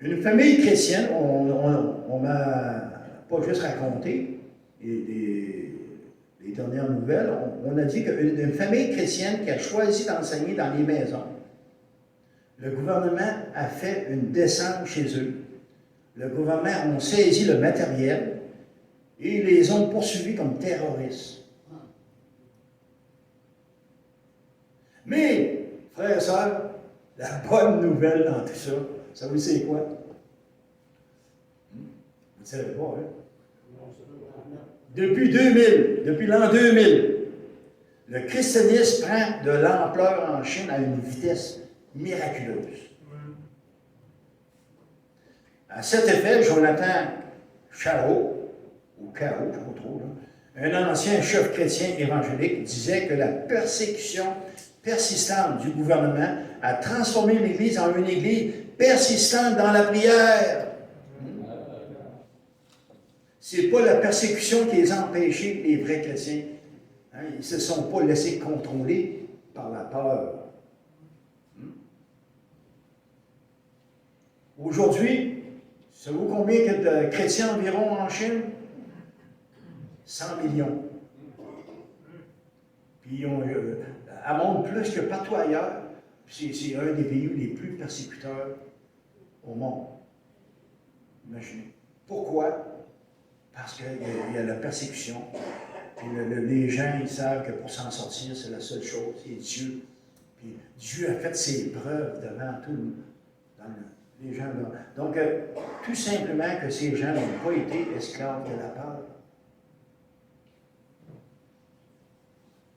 Une famille chrétienne, on m'a pas juste raconté les dernières nouvelles, on a dit qu'une famille chrétienne qui a choisi d'enseigner dans les maisons, le gouvernement a fait une descente chez eux. Le gouvernement a saisi le matériel et les ont poursuivis comme terroristes. Mais, frères et sœurs, la bonne nouvelle dans tout ça, ça vous c'est quoi? Vous ne savez pas, hein? Depuis l'an 2000, le christianisme prend de l'ampleur en Chine à une vitesse miraculeuse. À cet effet, Jonathan Charo, ou Caro, je ne sais pas trop, là, un ancien chef chrétien évangélique, disait que la persécution persistante du gouvernement a transformé l'Église en une Église persistante dans la prière. Ce n'est pas la persécution qui les a empêchés, les vrais chrétiens. Hein, ils ne se sont pas laissés contrôler par la peur. Aujourd'hui, savez-vous combien il y a de chrétiens environ en Chine? 100 millions. Puis ils ont monte plus que partout ailleurs. C'est un des pays les plus persécuteurs au monde. Imaginez. Pourquoi? Parce qu'il y a la persécution. Puis les gens, ils savent que pour s'en sortir, c'est la seule chose, c'est Dieu. Puis Dieu a fait ses preuves devant tout les gens là. Donc, tout simplement que ces gens n'ont pas été esclaves de la peur.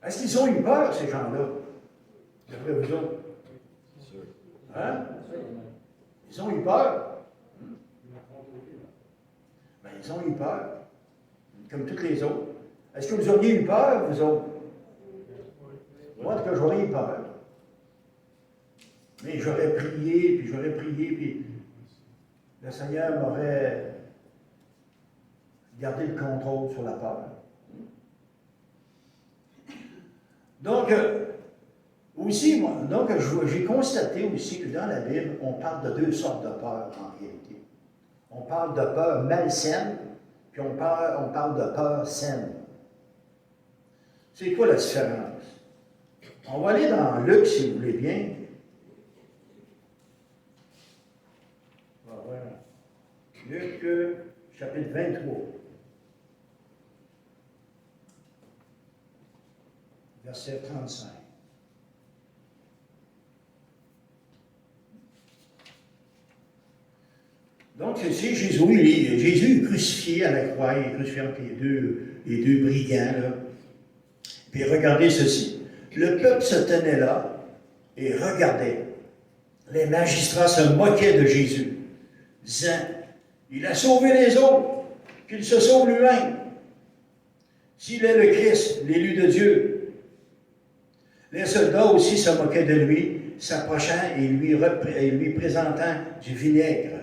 Est-ce qu'ils ont eu peur, ces gens-là? D'après vous autres? Hein? Ils ont eu peur. Ben, ils ont eu peur, comme toutes les autres. Est-ce que vous auriez eu peur, vous autres? Moi, en tout cas, j'aurais eu peur. Mais j'aurais prié, puis le Seigneur m'aurait gardé le contrôle sur la peur. Donc, aussi, moi, j'ai constaté aussi que dans la Bible, on parle de deux sortes de peur en réalité. On parle de peur malsaine, puis on parle de peur saine. C'est quoi la différence? On va aller dans Luc, si vous voulez bien. Voilà. Luc, chapitre 23. Verset 35. Donc, c'est Jésus est crucifié à la croix, il est crucifié entre les deux brigands, là. Puis regardez ceci. Le peuple se tenait là et regardait. Les magistrats se moquaient de Jésus, disant, il a sauvé les autres, qu'il se sauve lui-même. S'il est le Christ, l'élu de Dieu. Les soldats aussi se moquaient de lui, s'approchant et lui présentant du vinaigre.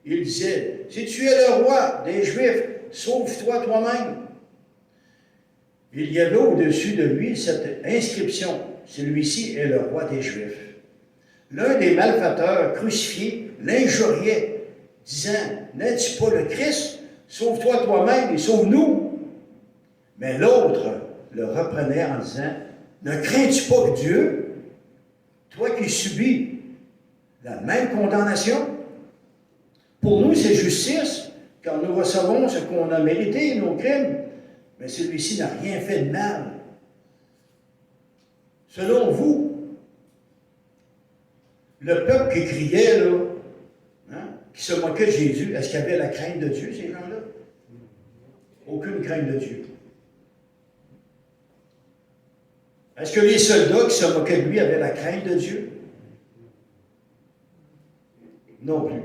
Il disait, si tu es le roi des Juifs, sauve-toi toi-même. Il y avait au-dessus de lui cette inscription, celui-ci est le roi des Juifs. L'un des malfaiteurs crucifiés l'injuriait, disant, n'es-tu pas le Christ? Sauve-toi toi-même et sauve-nous. Mais l'autre le reprenait en disant, ne crains-tu pas Dieu, toi qui subis la même condamnation? Pour nous, c'est justice, car nous recevons ce qu'on a mérité, nos crimes. Mais celui-ci n'a rien fait de mal. Selon vous, le peuple qui criait, là, hein, qui se moquait de Jésus, est-ce qu'il y avait la crainte de Dieu, ces gens-là? Aucune crainte de Dieu. Est-ce que les soldats qui se moquaient de lui avaient la crainte de Dieu? Non plus.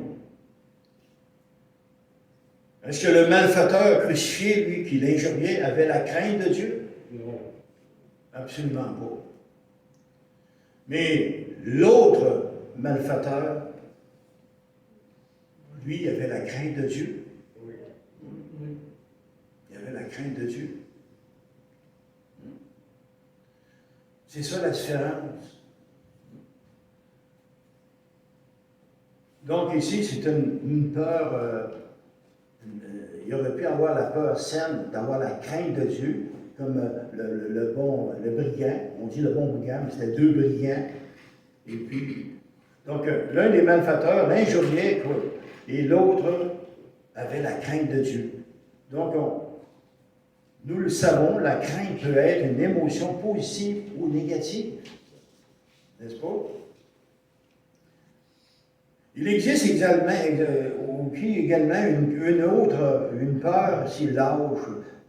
Est-ce que le malfaiteur crucifié, lui, qui l'injuriait, avait la crainte de Dieu? Non. Absolument pas. Mais l'autre malfaiteur, lui, il avait la crainte de Dieu. Oui. Il avait la crainte de Dieu. C'est ça la différence. Donc ici, c'est une peur, il aurait pu avoir la peur saine, d'avoir la crainte de Dieu, comme le brigand, on dit le bon brigand, mais c'était deux brigands. Et puis, donc l'un des malfaiteurs, l'injuriait, et l'autre avait la crainte de Dieu. Donc, nous le savons, la crainte peut être une émotion positive ou négative. N'est-ce pas? Il existe également une peur si lâche,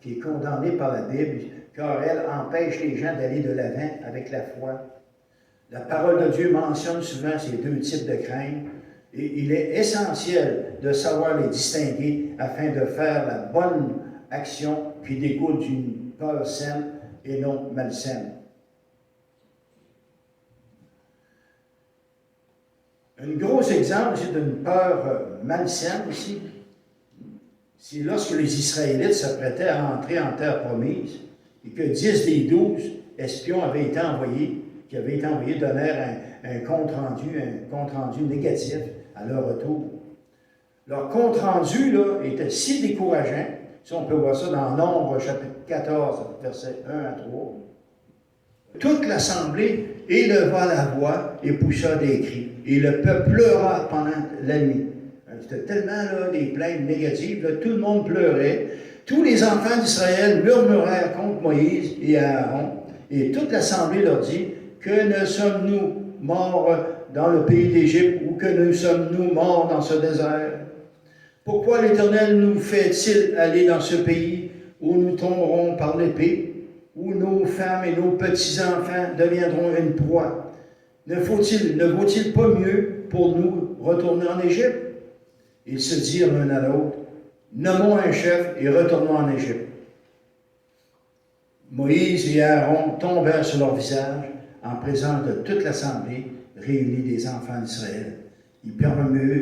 qui est condamnée par la Bible, car elle empêche les gens d'aller de l'avant avec la foi. La parole de Dieu mentionne souvent ces deux types de craintes, et il est essentiel de savoir les distinguer afin de faire la bonne action qui découle d'une peur saine et non malsaine. Un gros exemple, c'est d'une peur malsaine ici. C'est lorsque les Israélites s'apprêtaient à entrer en terre promise et que 10 des 12 espions qui avaient été envoyés donnèrent un compte-rendu négatif à leur retour. Leur compte-rendu là, était si décourageant, si on peut voir ça dans Nombre chapitre 14, versets 1 à 3. Toute l'assemblée éleva la voix et poussa des cris. Et le peuple pleura pendant la nuit. C'était tellement là, des plaintes négatives, là, tout le monde pleurait. Tous les enfants d'Israël murmurèrent contre Moïse et Aaron. Et toute l'assemblée leur dit, que ne sommes-nous morts dans le pays d'Égypte ou que ne sommes-nous morts dans ce désert? Pourquoi l'Éternel nous fait-il aller dans ce pays où nous tomberons par l'épée, où nos femmes et nos petits-enfants deviendront une proie? Ne vaut-il pas mieux pour nous retourner en Égypte? Ils se dirent l'un à l'autre, nommons un chef et retournons en Égypte. Moïse et Aaron tombèrent sur leur visage en présence de toute l'assemblée réunie des enfants d'Israël. Et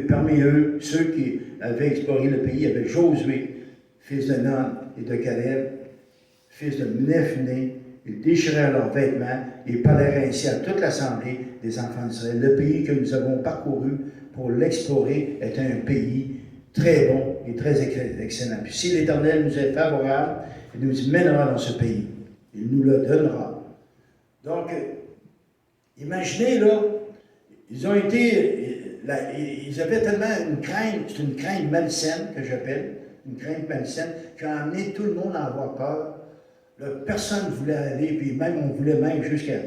parmi eux, ceux qui avaient exploré le pays, il y avait Josué, fils de Nun et de Caleb, fils de Nephiné. Ils déchirèrent leurs vêtements et parlèrent ainsi à toute l'assemblée des enfants d'Israël. Le pays que nous avons parcouru pour l'explorer est un pays très bon et très excellent. Puis si l'Éternel nous est favorable, il nous mènera dans ce pays. Il nous le donnera. Donc, imaginez là, ils avaient tellement une crainte, c'est une crainte malsaine que j'appelle, une crainte malsaine, qui a amené tout le monde à avoir peur. Là, personne ne voulait aller, puis même on voulait même jusqu'à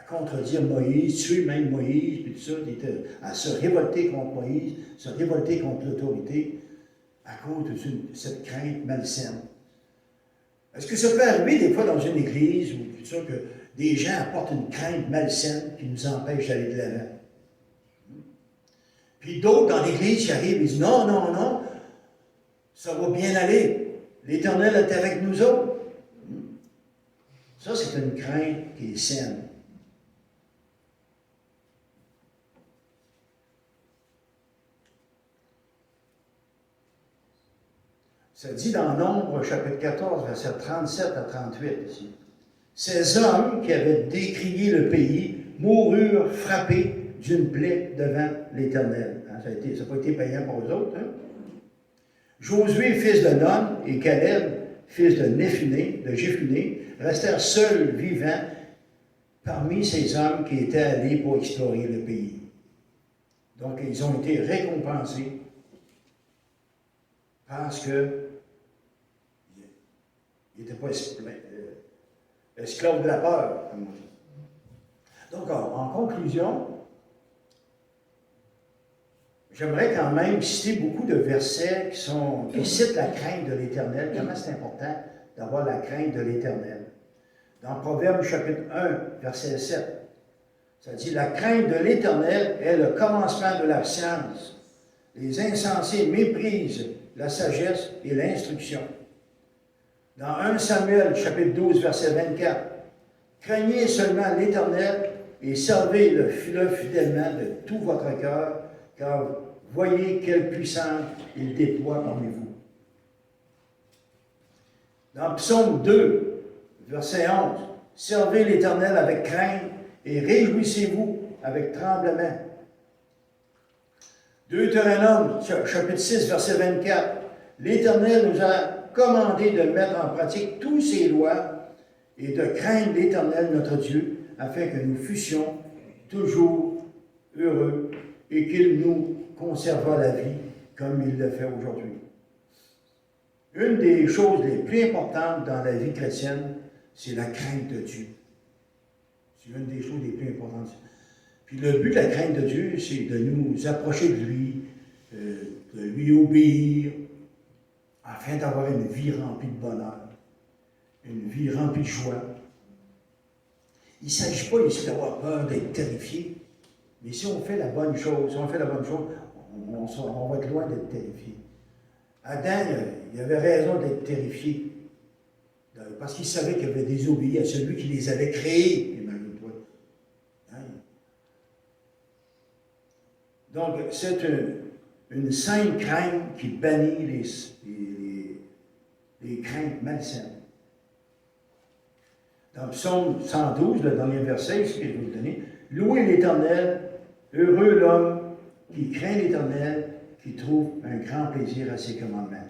contredire Moïse, tuer même Moïse, puis tout ça, à se révolter contre Moïse, se révolter contre l'autorité, à cause de cette crainte malsaine. Est-ce que ça peut arriver des fois dans une église, ou tout ça, que des gens apportent une crainte malsaine qui nous empêche d'aller de l'avant? Puis d'autres dans l'église qui arrivent et disent non, non, non, ça va bien aller. L'Éternel est avec nous autres. Ça, c'est une crainte qui est saine. Ça dit dans Nombre, chapitre 14, versets 37 à 38 ici. Ces hommes qui avaient décrié le pays moururent frappés d'une plaie devant l'Éternel. Hein, ça n'a pas été payant pour eux autres. Hein? Josué, fils de Nun, et Caleb, fils de Jéphuné, restèrent seuls vivants parmi ces hommes qui étaient allés pour explorer le pays. Donc, ils ont été récompensés parce qu'ils n'étaient pas esclaves de la peur, comme on dit. Donc, en conclusion, j'aimerais quand même citer beaucoup de versets qui citent la crainte de l'Éternel. Comment c'est important d'avoir la crainte de l'Éternel. Dans Proverbe chapitre 1, verset 7, ça dit « La crainte de l'Éternel est le commencement de la science. Les insensés méprisent la sagesse et l'instruction. » Dans 1 Samuel chapitre 12, verset 24, « Craignez seulement l'Éternel et servez-le fidèlement de tout votre cœur, car voyez quelle puissance il déploie parmi vous. » Dans Psaume 2, verset 11, « Servez l'Éternel avec crainte et réjouissez-vous avec tremblement. Deutéronome, chapitre 6, verset 24. L'Éternel nous a commandé de mettre en pratique tous ses lois et de craindre l'Éternel notre Dieu, afin que nous fussions toujours heureux et qu'il nous conservât la vie comme il le fait aujourd'hui. Une des choses les plus importantes dans la vie chrétienne, c'est la crainte de Dieu. C'est une des choses les plus importantes. Puis le but de la crainte de Dieu, c'est de nous approcher de lui obéir, afin d'avoir une vie remplie de bonheur, une vie remplie de joie. Il ne s'agit pas ici d'avoir peur, d'être terrifié, mais si on fait la bonne chose, on va être loin d'être terrifié. Adam, il avait raison d'être terrifié, parce qu'il savait qu'il avait désobéi à celui qui les avait créés, imagine-toi. Hein? Donc, c'est une sainte crainte qui bannit les craintes malsaines. Dans Psaume 112, le dernier verset, ce que je vais vous donner, « Louez l'Éternel, heureux l'homme qui craint l'Éternel, qui trouve un grand plaisir à ses commandements. »